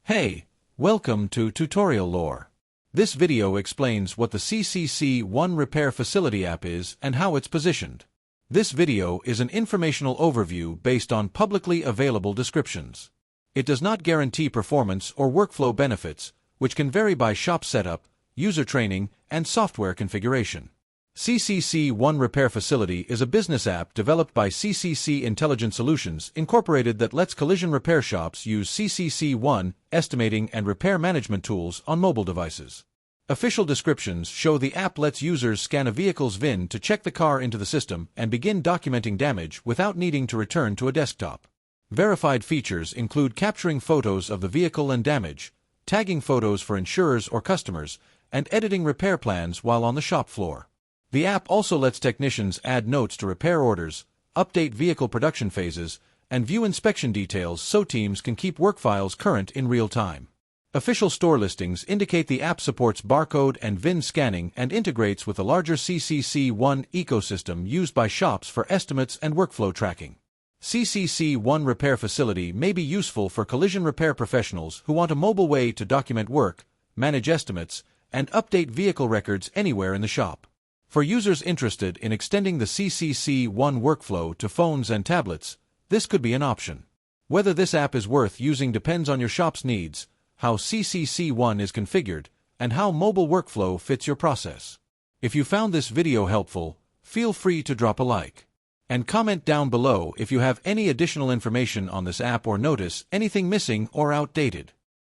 Hey, welcome to Tutorial Lore. This video explains what the CCC ONE Repair Facility app is and how it's positioned. This video is an informational overview based on publicly available descriptions. It does not guarantee performance or workflow benefits, which can vary by shop setup, user training, and software configuration. CCC ONE Repair Facility is a business app developed by CCC Intelligent Solutions, Incorporated that lets collision repair shops use CCC ONE estimating and repair management tools on mobile devices. Official descriptions show the app lets users scan a vehicle's VIN to check the car into the system and begin documenting damage without needing to return to a desktop. Verified features include capturing photos of the vehicle and damage, tagging photos for insurers or customers, and editing repair plans while on the shop floor. The app also lets technicians add notes to repair orders, update vehicle production phases, and view inspection details so teams can keep work files current in real time. Official store listings indicate the app supports barcode and VIN scanning and integrates with the larger CCC ONE ecosystem used by shops for estimates and workflow tracking. CCC ONE Repair Facility may be useful for collision repair professionals who want a mobile way to document work, manage estimates, and update vehicle records anywhere in the shop. For users interested in extending the CCC ONE workflow to phones and tablets, this could be an option. Whether this app is worth using depends on your shop's needs, how CCC ONE is configured, and how mobile workflow fits your process. If you found this video helpful, feel free to drop a like. And comment down below if you have any additional information on this app or notice anything missing or outdated.